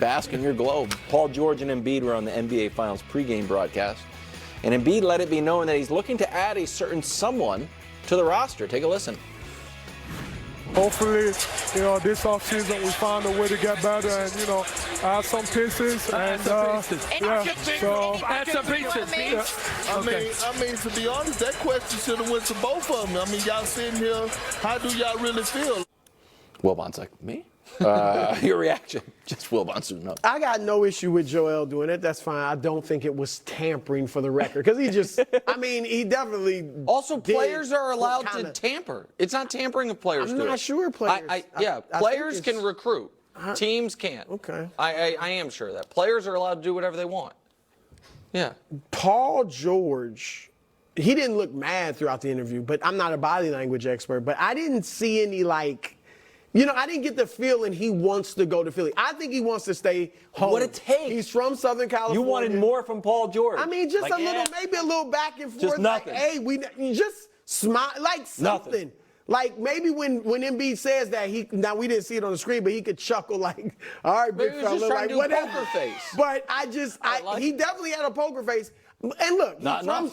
bask in your glow. Paul George and Embiid were on the NBA Finals pregame broadcast, and Embiid let it be known that he's looking to add a certain someone to the roster. Take a listen. Hopefully, this offseason we find a way to get better and, add some pieces. Add some pieces. I mean, to be honest, that question should have went to both of them. I mean, y'all sitting here, how do y'all really feel? Wilbon's like, me? Your reaction? Just Wilbon's doing no. I got no issue with Joel doing it. That's fine. I don't think it was tampering for the record. Because he definitely. Also, players are allowed to tamper. It's not tampering if players do it. I'm not sure players. Players can recruit. Teams can't. Okay. I am sure of that. Players are allowed to do whatever they want. Yeah. Paul George, he didn't look mad throughout the interview, but I'm not a body language expert, but I didn't see any I didn't get the feeling he wants to go to Philly. I think he wants to stay home. What it takes. He's from Southern California. You wanted more from Paul George. I mean, just maybe a little back and forth. Just nothing. Hey, you just smile, something. Nothing. Like maybe when Embiid says that, now we didn't see it on the screen, but he could chuckle like, all right, big fella, just trying to do whatever. poker face. But he definitely had a poker face. And look,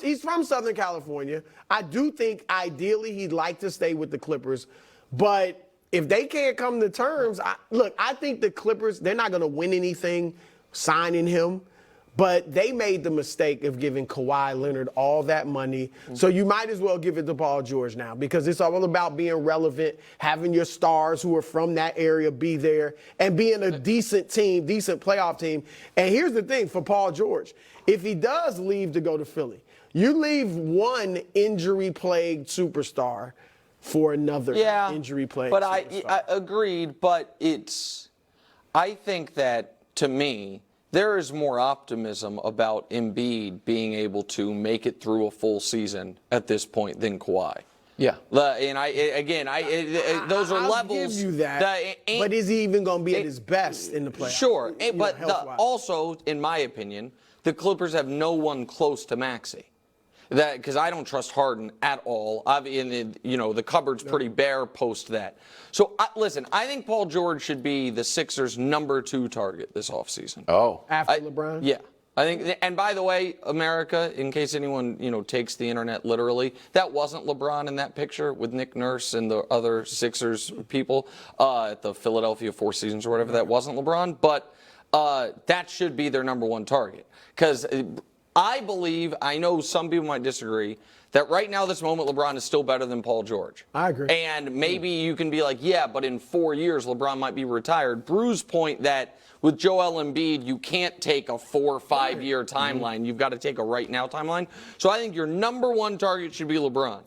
he's from Southern California. I do think ideally he'd like to stay with the Clippers, but if they can't come to terms, I think the Clippers, they're not going to win anything signing him, but they made the mistake of giving Kawhi Leonard all that money. Mm-hmm. So you might as well give it to Paul George now because it's all about being relevant, having your stars who are from that area be there, and being a decent team, decent playoff team. And here's the thing for Paul George. If he does leave to go to Philly, you leave one injury-plagued superstar for another injury play. But I agreed, but I think that, to me, there is more optimism about Embiid being able to make it through a full season at this point than Kawhi. Yeah. And those are I'll levels. Give you that. But is he even going to be at his best in the playoffs? Sure. Also, in my opinion, the Clippers have no one close to Maxey. Because I don't trust Harden at all. The cupboard's pretty bare post that. So, listen, I think Paul George should be the Sixers' number 2 target this offseason. Oh. After LeBron? Yeah. I think, and by the way, America, in case anyone, takes the internet literally, that wasn't LeBron in that picture with Nick Nurse and the other Sixers people at the Philadelphia Four Seasons or whatever. That wasn't LeBron. But that should be their number 1 target. Because I believe, I know some people might disagree, that right now, this moment, LeBron is still better than Paul George. I agree. And maybe you can be like, yeah, but in 4 years, LeBron might be retired. Bruce's point that with Joel Embiid, you can't take a 4 or 5 year timeline. Mm-hmm. You've got to take a right now timeline. So I think your number 1 target should be LeBron.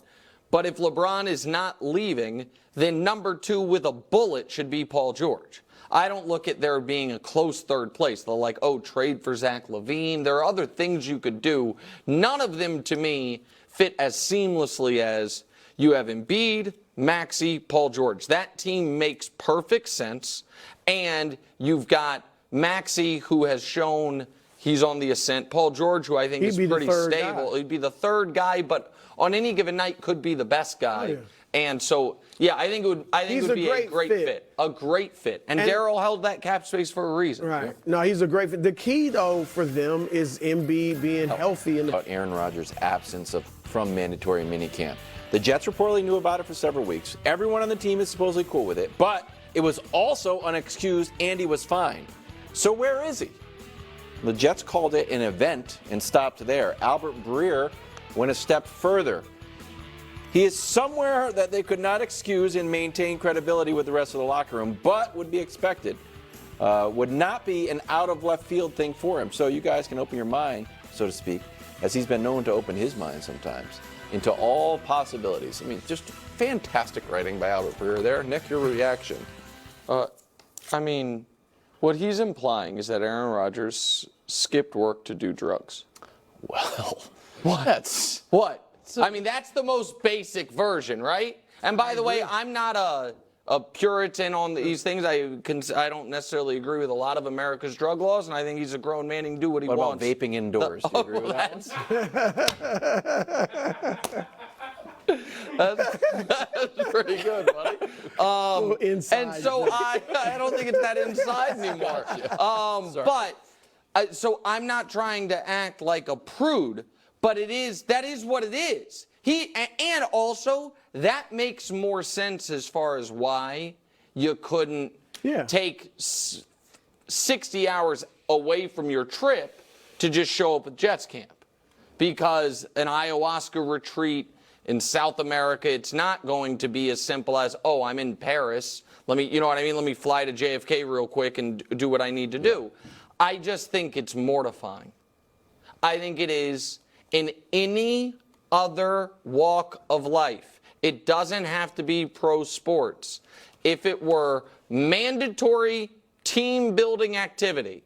But if LeBron is not leaving, then number 2 with a bullet should be Paul George. I don't look at there being a close third place. They're like, trade for Zach LaVine. There are other things you could do. None of them, to me, fit as seamlessly as you have Embiid, Maxey, Paul George. That team makes perfect sense. And you've got Maxey, who has shown he's on the ascent. Paul George, who I think is pretty stable. He'd be the third guy, but on any given night could be the best guy. Oh, yeah. And so, I think it would be a great fit. A great fit. And Daryl held that cap space for a reason. Right. Yeah. No, he's a great fit. The key, though, for them is Embiid being healthy. About Aaron Rodgers' absence from mandatory minicamp. The Jets reportedly knew about it for several weeks. Everyone on the team is supposedly cool with it. But it was also unexcused, and he was fine. So where is he? The Jets called it an event and stopped there. Albert Breer went a step further. He is somewhere that they could not excuse and maintain credibility with the rest of the locker room, but would be expected. Would not be an out-of-left field thing for him. So you guys can open your mind, so to speak, as he's been known to open his mind sometimes, into all possibilities. I mean, just fantastic writing by Albert Breer there. Nick, your reaction? What he's implying is that Aaron Rodgers skipped work to do drugs. Well, what? That's the most basic version, right? And by the way, I'm not a Puritan on these things. I don't necessarily agree with a lot of America's drug laws, and I think he's a grown man and can do what he wants. What about vaping indoors? Do you agree with that one? That's pretty good, buddy. Inside And so I don't think it's that inside anymore. So I'm not trying to act like a prude, but that is what it is. And also that makes more sense as far as why you couldn't take 60 hours away from your trip to just show up at Jets camp. Because an ayahuasca retreat in South America, it's not going to be as simple as, oh, I'm in Paris. You know what I mean? Let me fly to JFK real quick and do what I need to do. I just think it's mortifying. I think it is in any other walk of life. It doesn't have to be pro sports. If it were mandatory team building activity,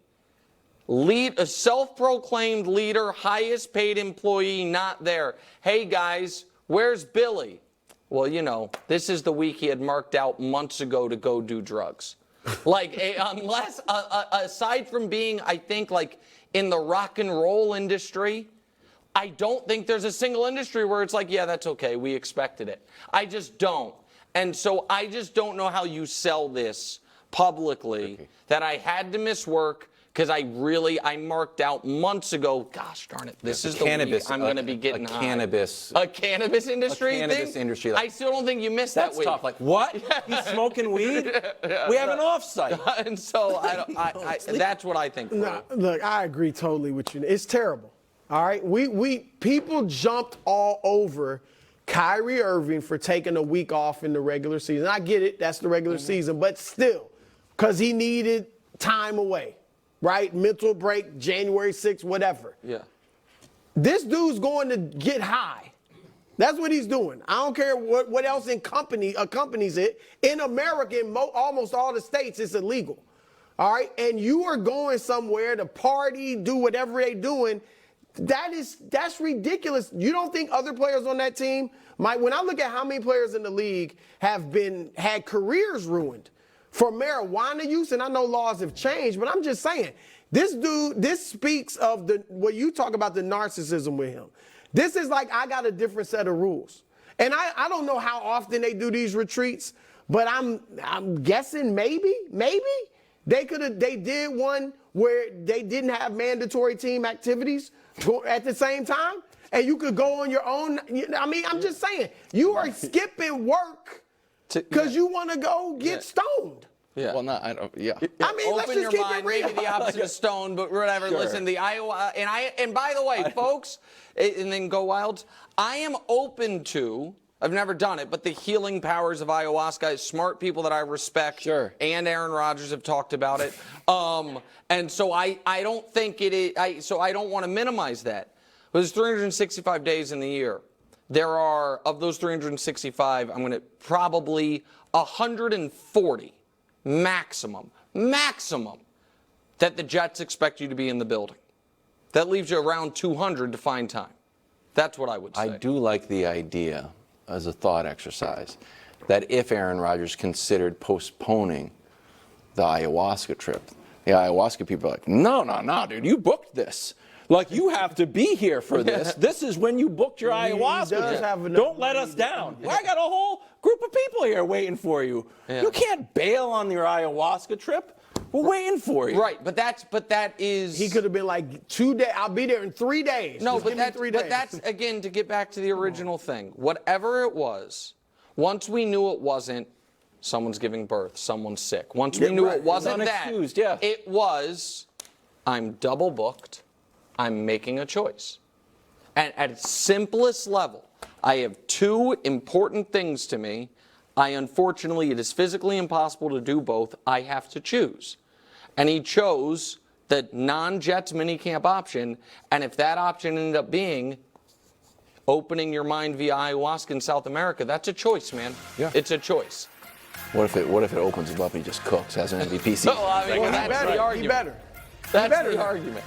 a self-proclaimed leader, highest paid employee, not there. Hey guys, where's Billy? Well, you know, this is the week he had marked out months ago to go do drugs. Unless, aside from being, I think, like in the rock and roll industry, I don't think there's a single industry where it's like, yeah, that's okay, we expected it. I just don't. And so I just don't know how you sell this publicly, that I had to miss work because I marked out months ago, gosh darn it, this is the week I'm going to be getting high. A cannabis industry thing? I still don't think you missed that week. That's tough. Like, what? He's smoking weed? We have an offsite. And so that's what I think. No, look, I agree totally with you. It's terrible. All right? People jumped all over Kyrie Irving for taking a week off in the regular season. I get it. That's the regular season. But still, because he needed time away. Right? Mental break, January 6th, whatever. Yeah. This dude's going to get high. That's what he's doing. I don't care what else accompanies it. In America, in almost all the states, it's illegal. All right? And you are going somewhere to party, do whatever they're doing. That's ridiculous. You don't think other players on that team might? When I look at how many players in the league have had careers ruined for marijuana use, and I know laws have changed, but I'm just saying, this speaks of what you talk about, the narcissism with him. This is like, I got a different set of rules. And I don't know how often they do these retreats, but I'm guessing maybe they did one where they didn't have mandatory team activities at the same time, and you could go on your own. I mean, I'm just saying, you are skipping work because you want to go get stoned. Yeah. Well, I don't. Yeah. I mean, let's Open just your keep mind. it real. Maybe the opposite of stone, but whatever. Sure. Listen, the Iowa and by the way, folks, and then go Wilds. I am open to. I've never done it, but the healing powers of ayahuasca. Smart people that I respect. Sure. And Aaron Rodgers have talked about it. And so I don't think it is. So I don't want to minimize that. There's 365 days in the year. There are, of those 365, I'm going to probably 140 maximum, that the Jets expect you to be in the building. That leaves you around 200 to find time. That's what I would say. I do like the idea, as a thought exercise, that if Aaron Rodgers considered postponing the ayahuasca trip, the ayahuasca people are like, no, dude, you booked this. Like, you have to be here for this. This is when you booked your ayahuasca. Don't let us down. Well, I got a whole group of people here waiting for you. Yeah. You can't bail on your ayahuasca trip. We're waiting for you. Right, but that is. He could have been like 2 days. I'll be there in 3 days. No, Just but give me 3 days. that's again to get back to the original thing. Whatever it was, once we knew it wasn't someone's giving birth, someone's sick. Once we knew it wasn't that, it was I'm double booked. I'm making a choice. And at its simplest level, I have two important things to me. Unfortunately, it is physically impossible to do both. I have to choose. And he chose the non-Jets minicamp option. And if that option ended up being opening your mind via ayahuasca in South America, that's a choice, man. Yeah. It's a choice. What if it opens him up and he just cooks, has an MVP season? Well, I mean, that's the argument. He better. That's the argument.